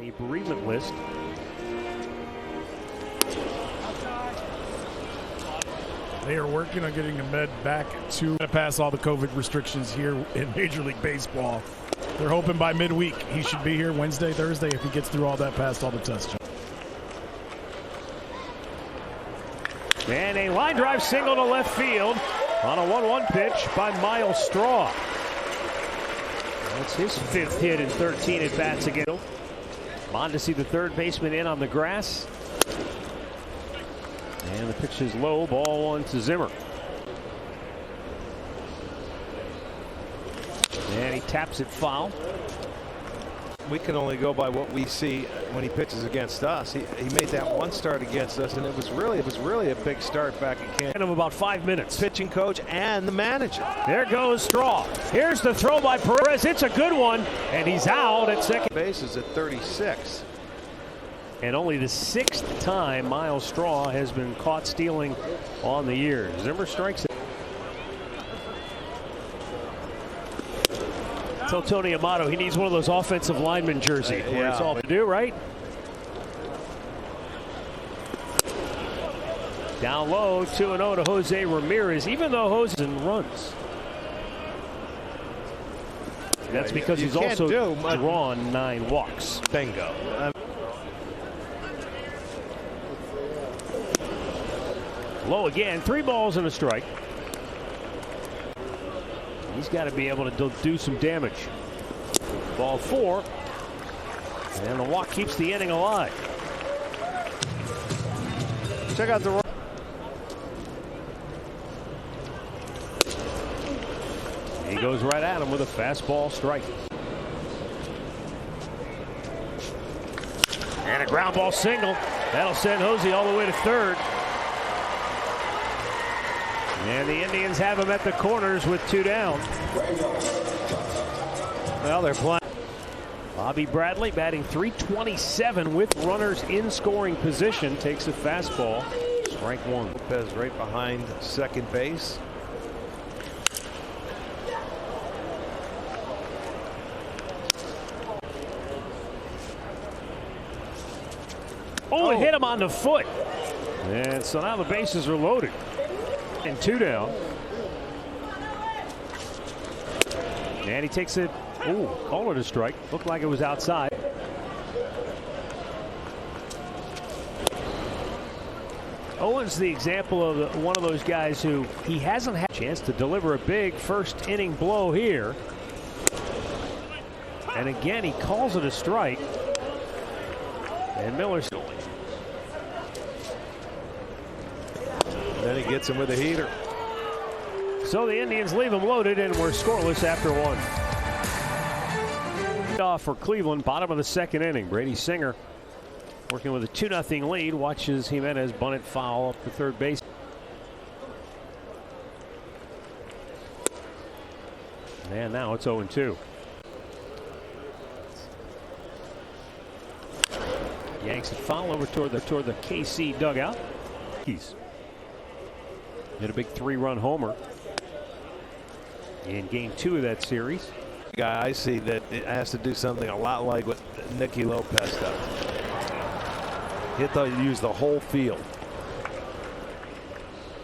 the bereavement list. They are working on getting Ahmed back to pass all the COVID restrictions here in Major League Baseball. They're hoping by midweek he should be here Wednesday, Thursday if he gets through all that, past all the tests. And a line drive single to left field on a 1-1 pitch by Miles Straw. That's his 5th hit in 13 at bats again. Mondesi, the third baseman, in on the grass. And the pitch is low, ball 1 to Zimmer. And he taps it foul. We can only go by what we see when he pitches against us. He made that one start against us, and it was really a big start back in camp. Of about 5 minutes. Pitching coach and the manager. There goes Straw. Here's the throw by Perez. It's a good one, and he's out at second. Bases at 36. And only the 6th time Miles Straw has been caught stealing on the year. Zimmer strikes it. Tell Tony Amato he needs one of those offensive lineman jerseys where it's all to do, right? Down low, 2-0 to Jose Ramirez, even though Jose runs. That's because he's also drawn 9 walks. Bingo. Low again, 3 balls and a strike. He's got to be able to do some damage. Ball 4. And the walk keeps the inning alive. Check out the. He goes right at him with a fastball strike. And a ground ball single. That'll send Jose all the way to third. And the Indians have him at the corners with 2 down. Well, they're playing. Bobby Bradley batting .327 with runners in scoring position. Takes a fastball. Strike 1. Lopez right behind second base. Oh, it hit him on the foot. And so now the bases are loaded. And 2 down. And he takes it. Ooh, call it a strike. Looked like it was outside. Owen's the example of one of those guys who he hasn't had a chance to deliver a big first inning blow here. And again, he calls it a strike. And Miller's. Then he gets him with a heater. So the Indians leave him loaded, and we're scoreless after 1. Off for Cleveland, bottom of the 2nd inning. Brady Singer working with a 2-0 lead. Watches Jimenez bunt it foul up to third base. And now it's 0-2. Yanks it foul over toward the KC dugout. He's hit a big 3-run homer in game 2 of that series. Guy I see that it has to do something a lot like what Nicky Lopez does. Use the whole field.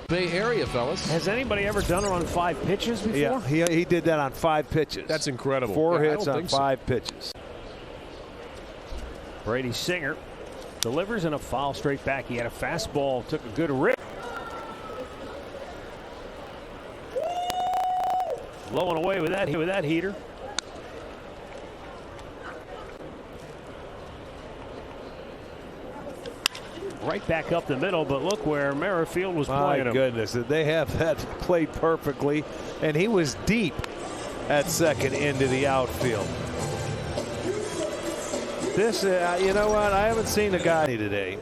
Bay Area, fellas. Has anybody ever done it on 5 pitches before? Yeah, he did that on 5 pitches. That's incredible. 4 hits on 5 pitches. Brady Singer delivers in a foul straight back. He had a fastball, took a good rip. Blowing away with that heater. Right back up the middle, but look where Merrifield was playing him. My goodness, they have that played perfectly, and he was deep at second into the outfield. This, you know what? I haven't seen a guy today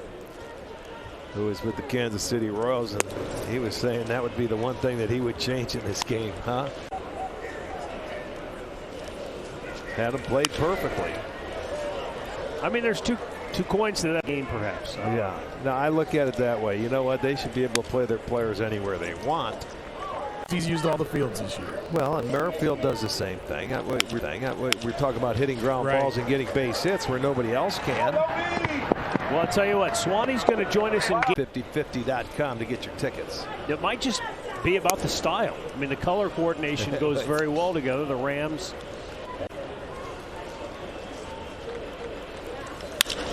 who was with the Kansas City Royals, and he was saying that would be the one thing that he would change in this game, huh? Had him played perfectly. I mean, there's two coins to that game, perhaps. Yeah. No, I look at it that way. You know what? They should be able to play their players anywhere they want. He's used all the fields this year. Well, and Merrifield does the same thing. We're talking about hitting ground balls and getting base hits where nobody else can. Well, I'll tell you what, Swanee's going to join us in 5050.com to get your tickets. It might just be about the style. I mean, the color coordination goes very well together. The Rams.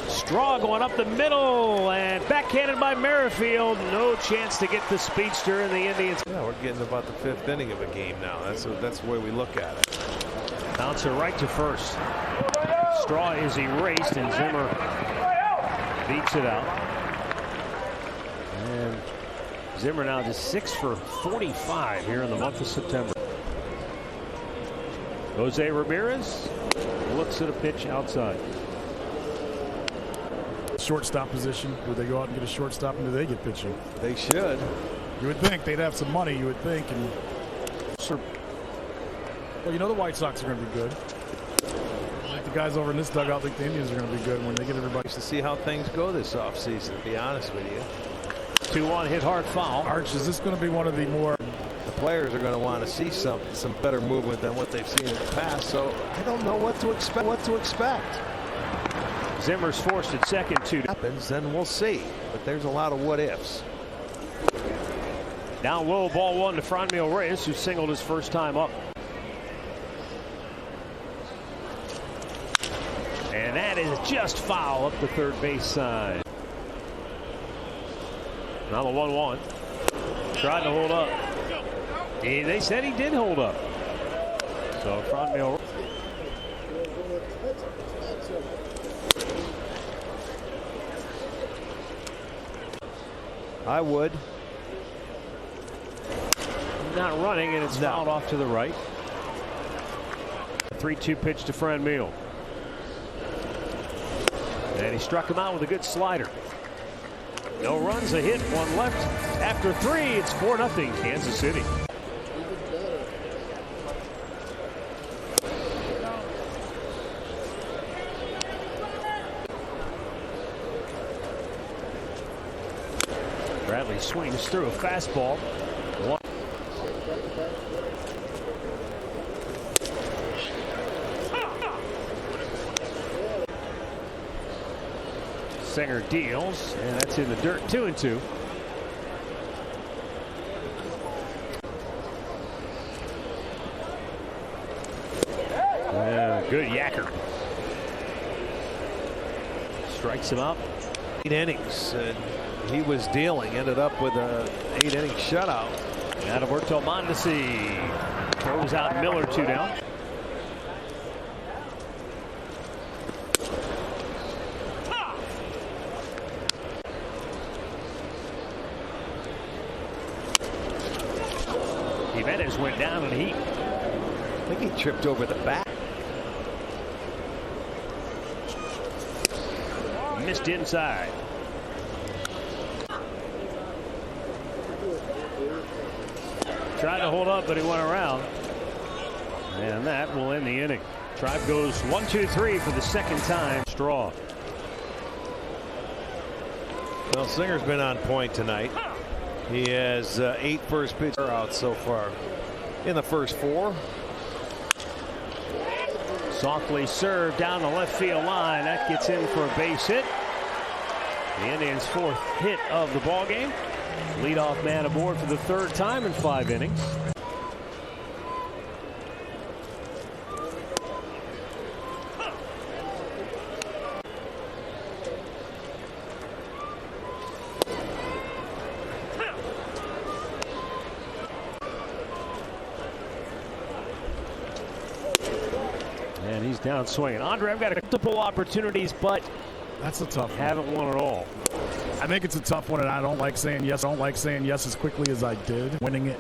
Straw going up the middle and backhanded by Merrifield. No chance to get the speedster in the Indians. Yeah, we're getting about the 5th inning of a game now. That's the way we look at it. Bouncer right to first. Straw is erased and Zimmer beats it out. And Zimmer now just 6 for 45 here in the month of September. Jose Ramirez looks at a pitch outside. Shortstop position. Would they go out and get a shortstop, and do they get pitching? They should. You would think they'd have some money. You would think, and well, you know the White Sox are going to be good. I think the guys over in this dugout think the Indians are going to be good when they get everybody. To see how things go this offseason, to be honest with you. 2-1 hit hard foul. Arch, is this going to be one of the more? The players are going to want to see some better movement than what they've seen in the past. So I don't know what to expect. Zimmer's forced at second. Happens, then we'll see. But there's a lot of what ifs. Down low, ball 1 to Franmil Reyes, who singled his first time up. And that is just foul up the third base side. Now the 1-1. Tried to hold up. They said he did hold up. So Franmil. I would. Not running, and it's fouled off to the right. 3-2 pitch to Franmil. And he struck him out with a good slider. No runs, a hit, 1 left. After 3, it's 4-0 Kansas City. Bradley swings through a fastball. Singer deals, and that's in the dirt. 2-2. Good yacker. Strikes him out. 8 innings, and he was dealing. Ended up with a 8-inning shutout. Adalberto Mondesi throws out Miller, 2 down. Jimenez went down in heat. I think he tripped over the bat. Missed inside. Tried to hold up, but he went around. And that will end the inning. Tribe goes 1-2-3 for the second time. Straw. Well, Singer's been on point tonight. He has 8 first pitch outs so far in the first 4. Softly served down the left field line. That gets in for a base hit. The Indians' 4th hit of the ball game. Leadoff man aboard for the 3rd time in 5 innings. And he's down swinging. Andre, I've got multiple opportunities, but that's a tough one. Haven't won at all. I think it's a tough one, and I don't like saying yes. I don't like saying yes as quickly as I did. Winning it,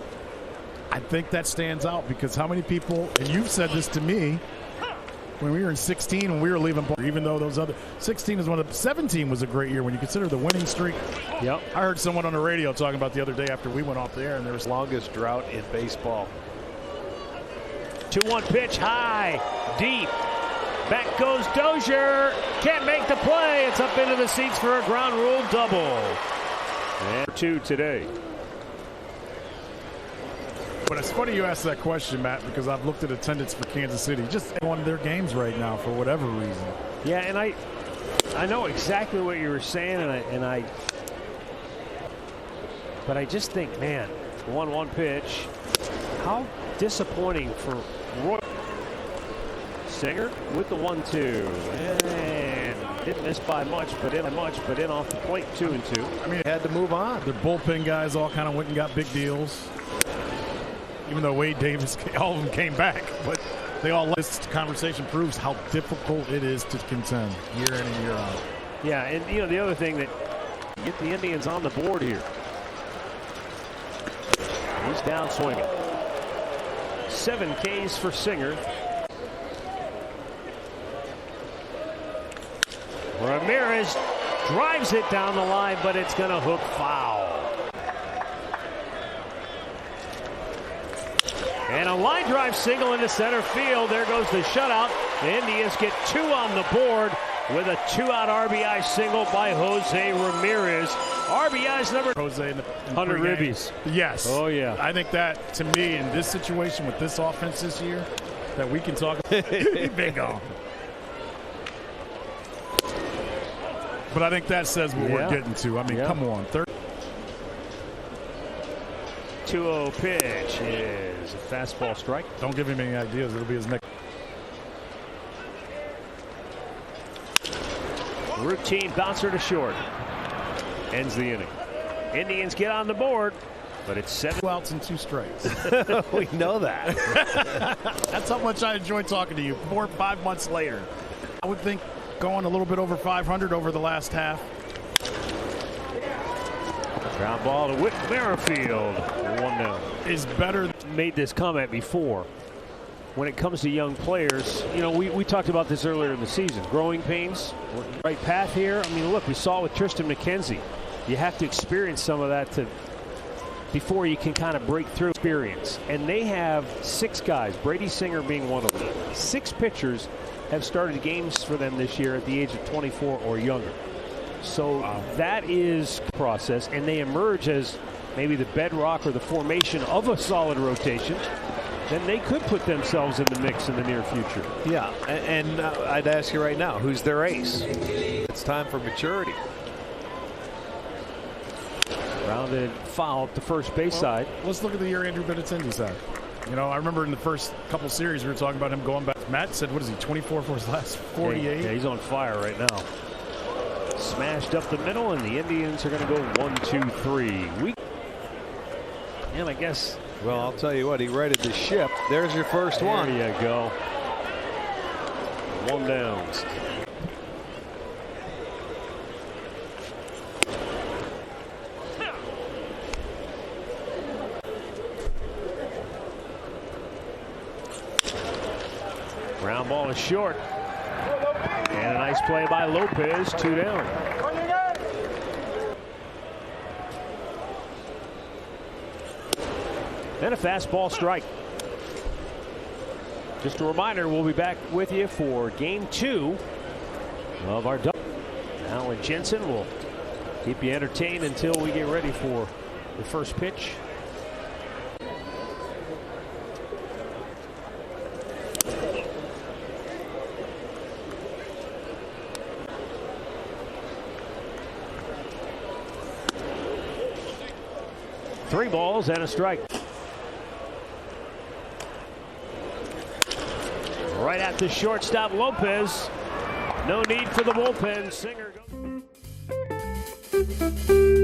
I think that stands out because how many people, and you've said this to me, when we were in 16, when we were leaving, even though those other 16 is one of the 17 was a great year when you consider the winning streak. Yep. I heard someone on the radio talking about the other day after we went off the air, and there was longest drought in baseball. 2-1 pitch, high, deep. Back goes Dozier. Can't make the play. It's up into the seats for a ground rule double. And 2 today. But it's funny you asked that question, Matt, because I've looked at attendance for Kansas City. Just one of their games right now for whatever reason. Yeah, and I know exactly what you were saying, but I just think, man, 1-1 pitch. How disappointing for Roy. Singer with the 1-2, and didn't miss by much, but in off the plate. 2-2. I mean, Had to move on. their bullpen guys all kind of went and got big deals. Even though Wade Davis, all of them came back, but they all. This conversation proves how difficult it is to contend year in and year out. Yeah, and the other thing that get the Indians on the board here. He's down swinging. 7 Ks for Singer. Ramirez drives it down the line, but it's going to hook foul. And a line drive single into center field. There goes the shutout. The Indians get 2 on the board with a 2-out RBI single by Jose Ramirez. RBI's number Jose in 100 ribbies. Yes. Oh yeah. I think that, to me, in this situation with this offense this year, that we can talk about. Bingo. But I think that says what we're getting to. I mean, come on. 2-0 pitch is a fastball strike. Don't give him any ideas. It'll be his next. Routine bouncer to short. Ends the inning. Indians get on the board, but it's 7 outs and 2 strikes. We know that. That's how much I enjoy talking to you 4 or 5 months later. I would think going a little bit over 500 over the last half. Ground ball to Whit Merrifield. 1-0. Is better. Made this comment before. When it comes to young players, we talked about this earlier in the season. Growing pains, right path here. I mean, look, we saw it with Tristan McKenzie. You have to experience some of that before you can kind of break through experience. And they have 6 guys, Brady Singer being one of them. 6 pitchers have started games for them this year at the age of 24 or younger. So that is process, and they emerge as maybe the bedrock or the formation of a solid rotation. Then they could put themselves in the mix in the near future. Yeah, and I'd ask you right now, who's their ace? It's time for maturity. Rounded foul at the first base side. Let's look at the year Andrew Benintendi's had. I remember in the first couple series we were talking about him going back. Matt said, what is he, 24 for his last 48? Yeah, he's on fire right now. Smashed up the middle, and the Indians are going to go 1-2-3. And I guess. Well, I'll tell you what, he righted the ship. There's your first one. There you go. 1 down. Ground ball is short. And a nice play by Lopez. 2 down. And a fastball strike. Just a reminder, we'll be back with you for game 2 of our double. Alan Jensen will keep you entertained until we get ready for the first pitch. Three balls and a strike. Right at the shortstop, Lopez. No need for the bullpen. Singer goes.